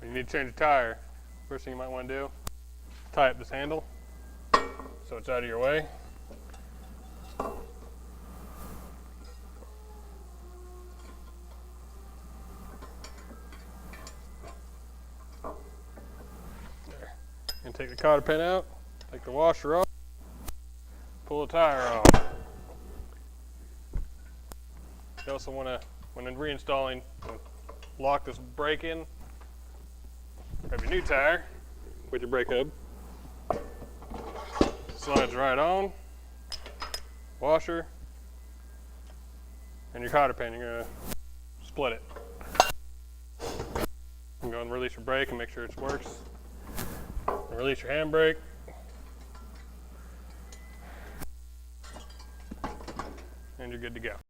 When you need to change a tire, first thing you might want to do, tie up this handle so it's out of your way. There. And take the cotter pin out, take the washer off, pull the tire off. You also want to, when reinstalling, lock this brake in. Grab your new tire with your brake hub. Slides right on. Washer. And your cotter pin, you're going to split it. You go and release your brake and make sure it works. And release your handbrake. And you're good to go.